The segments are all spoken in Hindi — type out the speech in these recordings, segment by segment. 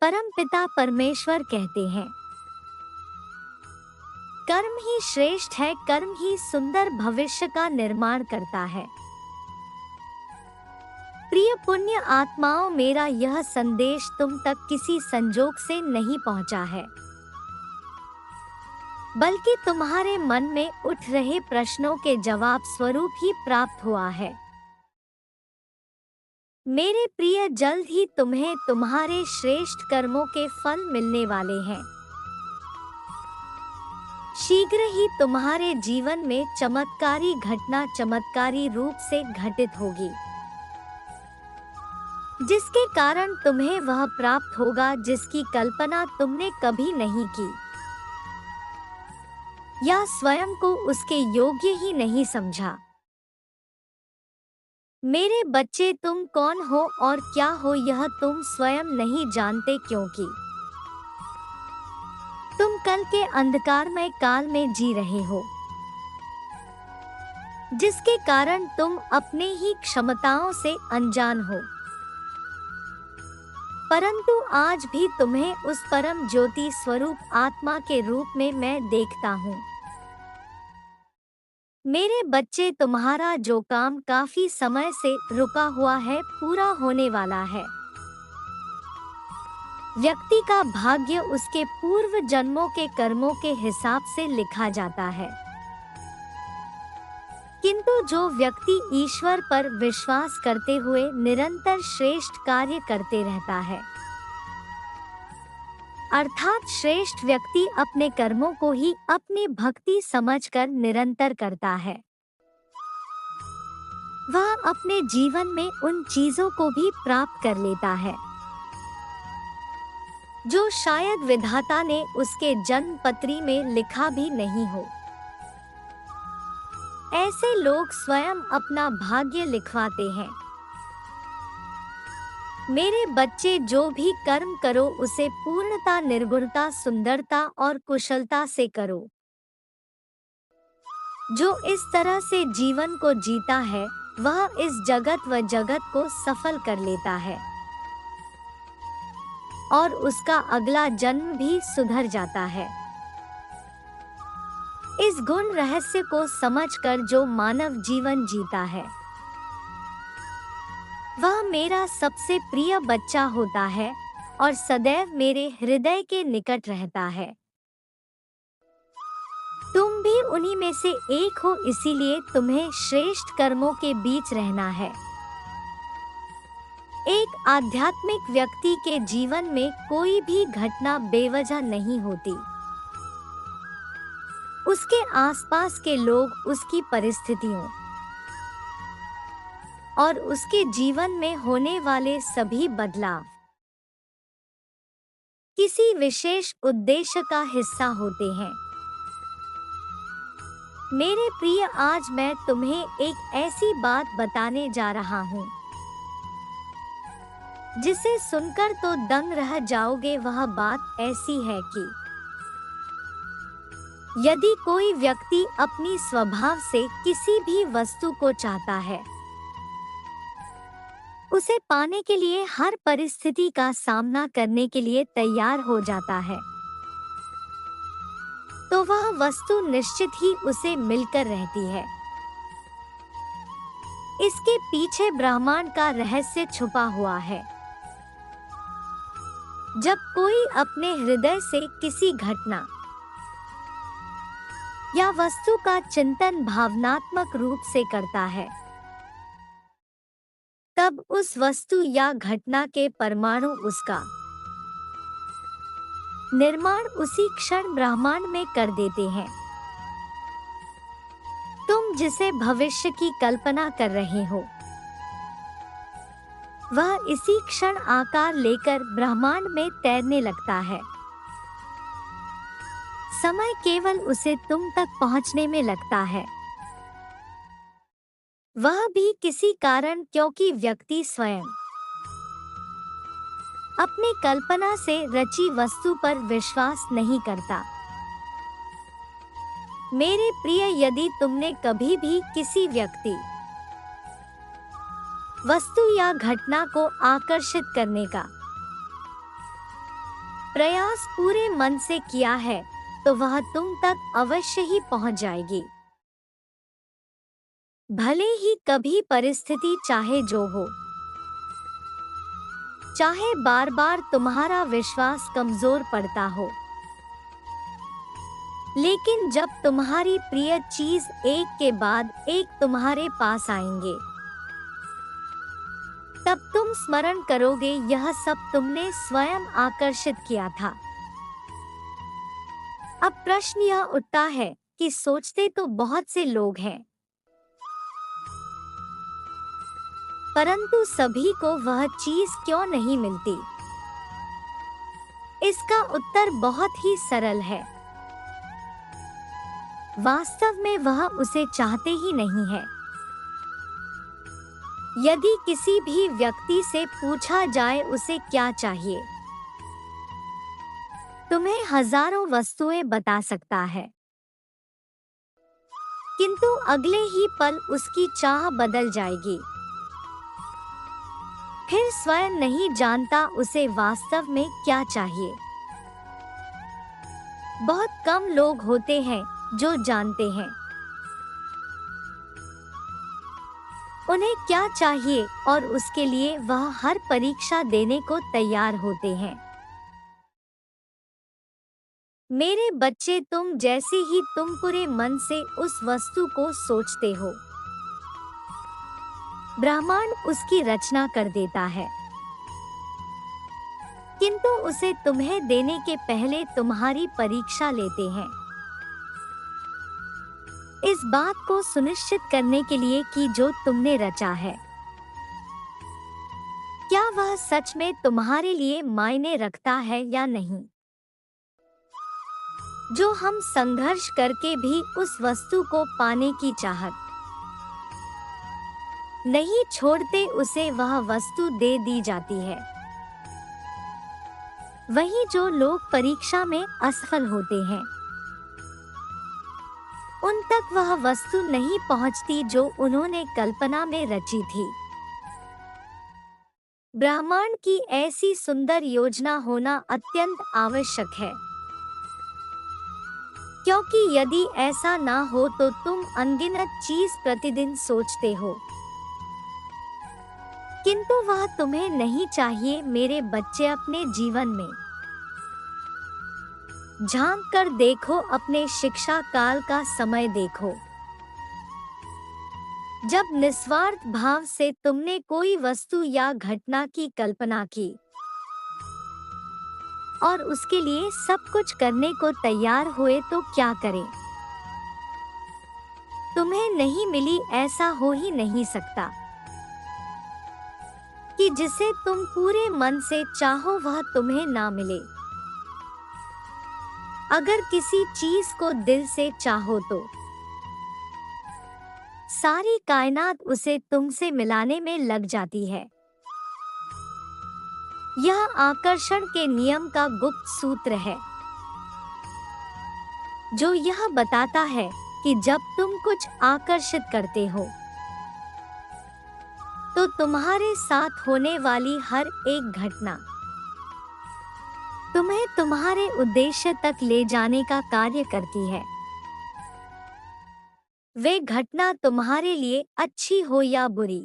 परमपिता परमेश्वर कहते हैं, कर्म ही श्रेष्ठ है, कर्म ही सुंदर भविष्य का निर्माण करता है। प्रिय पुण्य आत्माओं, मेरा यह संदेश तुम तक किसी संजोग से नहीं पहुंचा है, बल्कि तुम्हारे मन में उठ रहे प्रश्नों के जवाब स्वरूप ही प्राप्त हुआ है। मेरे प्रिय, जल्द ही तुम्हें तुम्हारे श्रेष्ठ कर्मों के फल मिलने वाले हैं। शीघ्र ही तुम्हारे जीवन में चमत्कारी घटना चमत्कारी रूप से घटित होगी, जिसके कारण तुम्हें वह प्राप्त होगा जिसकी कल्पना तुमने कभी नहीं की या स्वयं को उसके योग्य ही नहीं समझा। मेरे बच्चे, तुम कौन हो और क्या हो यह तुम स्वयं नहीं जानते, क्योंकि तुम कल के अंधकारमय काल में जी रहे हो, जिसके कारण तुम अपने ही क्षमताओं से अनजान हो। परंतु आज भी तुम्हें उस परम ज्योति स्वरूप आत्मा के रूप में मैं देखता हूँ। मेरे बच्चे, तुम्हारा जो काम काफी समय से रुका हुआ है पूरा होने वाला है। व्यक्ति का भाग्य उसके पूर्व जन्मों के कर्मों के हिसाब से लिखा जाता है, किंतु जो व्यक्ति ईश्वर पर विश्वास करते हुए निरंतर श्रेष्ठ कार्य करते रहता है, अर्थात श्रेष्ठ व्यक्ति अपने कर्मों को ही अपनी भक्ति समझकर निरंतर करता है, वह अपने जीवन में उन चीजों को भी प्राप्त कर लेता है जो शायद विधाता ने उसके जन्म पत्री में लिखा भी नहीं हो। ऐसे लोग स्वयं अपना भाग्य लिखवाते हैं। मेरे बच्चे, जो भी कर्म करो उसे पूर्णता, निर्गुणता, सुंदरता और कुशलता से करो। जो इस तरह से जीवन को जीता है वह इस जगत व जगत को सफल कर लेता है और उसका अगला जन्म भी सुधर जाता है। इस गुण रहस्य को समझकर जो मानव जीवन जीता है वह मेरा सबसे प्रिय बच्चा होता है और सदैव मेरे हृदय के निकट रहता है। तुम भी उन्हीं में से एक हो, इसीलिए तुम्हें श्रेष्ठ कर्मों के बीच रहना है। एक आध्यात्मिक व्यक्ति के जीवन में कोई भी घटना बेवजह नहीं होती। उसके आसपास के लोग, उसकी परिस्थितियों और उसके जीवन में होने वाले सभी बदलाव किसी विशेष उद्देश्य का हिस्सा होते हैं। मेरे प्रिय, आज मैं तुम्हें एक ऐसी बात बताने जा रहा हूँ जिसे सुनकर तो दंग रह जाओगे। वह बात ऐसी है कि यदि कोई व्यक्ति अपनी स्वभाव से किसी भी वस्तु को चाहता है, उसे पाने के लिए हर परिस्थिति का सामना करने के लिए तैयार हो जाता है, तो वह वस्तु निश्चित ही उसे मिलकर रहती है। इसके पीछे ब्रह्मांड का रहस्य छुपा हुआ है। जब कोई अपने हृदय से किसी घटना या वस्तु का चिंतन भावनात्मक रूप से करता है, तब उस वस्तु या घटना के परमाणु उसका निर्माण उसी क्षण ब्रह्मांड में कर देते हैं। तुम जिसे भविष्य की कल्पना कर रहे हो वह इसी क्षण आकार लेकर ब्रह्मांड में तैरने लगता है। समय केवल उसे तुम तक पहुंचने में लगता है, वह भी किसी कारण, क्योंकि व्यक्ति स्वयं अपनी कल्पना से रची वस्तु पर विश्वास नहीं करता। मेरे प्रिय, यदि तुमने कभी भी किसी व्यक्ति, वस्तु या घटना को आकर्षित करने का प्रयास पूरे मन से किया है तो वह तुम तक अवश्य ही पहुंच जाएगी। भले ही कभी परिस्थिति चाहे जो हो, चाहे बार बार तुम्हारा विश्वास कमजोर पड़ता हो, लेकिन जब तुम्हारी प्रिय चीज एक के बाद एक तुम्हारे पास आएंगे, तब तुम स्मरण करोगे यह सब तुमने स्वयं आकर्षित किया था। अब प्रश्न यह उठता है कि सोचते तो बहुत से लोग हैं, परंतु सभी को वह चीज क्यों नहीं मिलती? इसका उत्तर बहुत ही सरल है। वास्तव में वह उसे चाहते ही नहीं है। यदि किसी भी व्यक्ति से पूछा जाए उसे क्या चाहिए, तुम्हें हजारों वस्तुएं बता सकता है, किंतु अगले ही पल उसकी चाह बदल जाएगी। फिर स्वयं नहीं जानता उसे वास्तव में क्या चाहिए। बहुत कम लोग होते हैं जो जानते हैं उन्हें क्या चाहिए और उसके लिए वह हर परीक्षा देने को तैयार होते हैं। मेरे बच्चे, तुम जैसे ही तुम पूरे मन से उस वस्तु को सोचते हो, ब्रह्मांड उसकी रचना कर देता है, किंतु उसे तुम्हें देने के पहले तुम्हारी परीक्षा लेते हैं, इस बात को सुनिश्चित करने के लिए कि जो तुमने रचा है, क्या वह सच में तुम्हारे लिए मायने रखता है या नहीं। जो हम संघर्ष करके भी उस वस्तु को पाने की चाहत नहीं छोड़ते, उसे वह वस्तु दे दी जाती है। वहीं जो लोग परीक्षा में असफल होते हैं, उन तक वह वस्तु नहीं पहुंचती जो उन्होंने कल्पना में रची थी। ब्रह्मांड की ऐसी सुंदर योजना होना अत्यंत आवश्यक है, क्योंकि यदि ऐसा ना हो तो तुम अनगिनत चीज प्रतिदिन सोचते हो, किंतु वह तुम्हें नहीं चाहिए। मेरे बच्चे, अपने जीवन में झांक कर देखो, अपने शिक्षा काल का समय देखो, जब निस्वार्थ भाव से तुमने कोई वस्तु या घटना की कल्पना की और उसके लिए सब कुछ करने को तैयार हुए, तो क्या करें? तुम्हें नहीं मिली, ऐसा हो ही नहीं सकता कि जिसे तुम पूरे मन से चाहो वह तुम्हें ना मिले। अगर किसी चीज को दिल से चाहो तो सारी कायनात उसे तुमसे मिलाने में लग जाती है। यह आकर्षण के नियम का गुप्त सूत्र है, जो यह बताता है कि जब तुम कुछ आकर्षित करते हो तो तुम्हारे साथ होने वाली हर एक घटना तुम्हें तुम्हारे उद्देश्य तक ले जाने का कार्य करती है। वे घटना तुम्हारे लिए अच्छी हो या बुरी,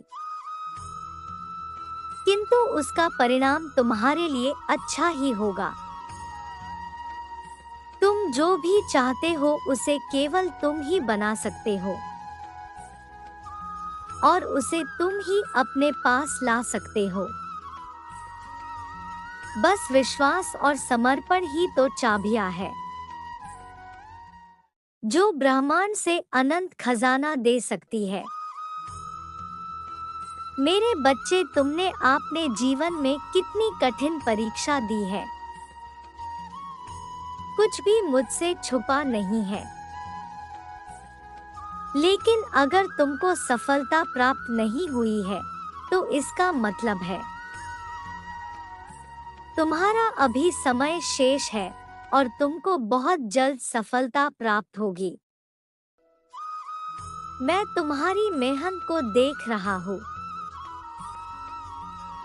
किंतु उसका परिणाम तुम्हारे लिए अच्छा ही होगा। तुम जो भी चाहते हो उसे केवल तुम ही बना सकते हो और उसे तुम ही अपने पास ला सकते हो। बस विश्वास और समर्पण ही तो चाबियां है, जो ब्रह्मांड से अनंत खजाना दे सकती है। मेरे बच्चे, तुमने अपने जीवन में कितनी कठिन परीक्षा दी है। कुछ भी मुझसे छुपा नहीं है, लेकिन अगर तुमको सफलता प्राप्त नहीं हुई है तो इसका मतलब है तुम्हारा अभी समय शेष है और तुमको बहुत जल्द सफलता प्राप्त होगी। मैं तुम्हारी मेहनत को देख रहा हूँ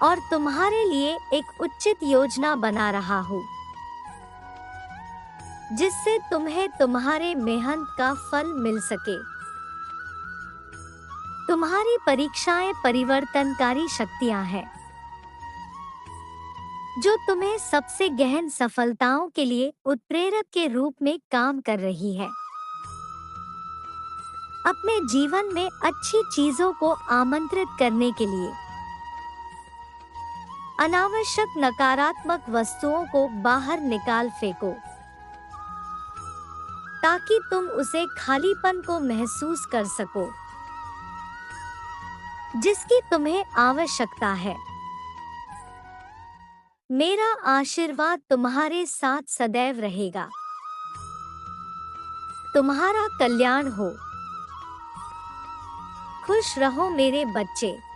और तुम्हारे लिए एक उचित योजना बना रहा हूँ। जिससे तुम्हें तुम्हारे मेहनत का फल मिल सके। तुम्हारी परीक्षाएं परिवर्तनकारी शक्तियां हैं, जो तुम्हें सबसे गहन सफलताओं के लिए उत्प्रेरक के रूप में काम कर रही है। अपने जीवन में अच्छी चीजों को आमंत्रित करने के लिए अनावश्यक नकारात्मक वस्तुओं को बाहर निकाल फेंको, ताकि तुम उसे खालीपन को महसूस कर सको जिसकी तुम्हें आवश्यकता है। मेरा आशीर्वाद तुम्हारे साथ सदैव रहेगा। तुम्हारा कल्याण हो। खुश रहो मेरे बच्चे।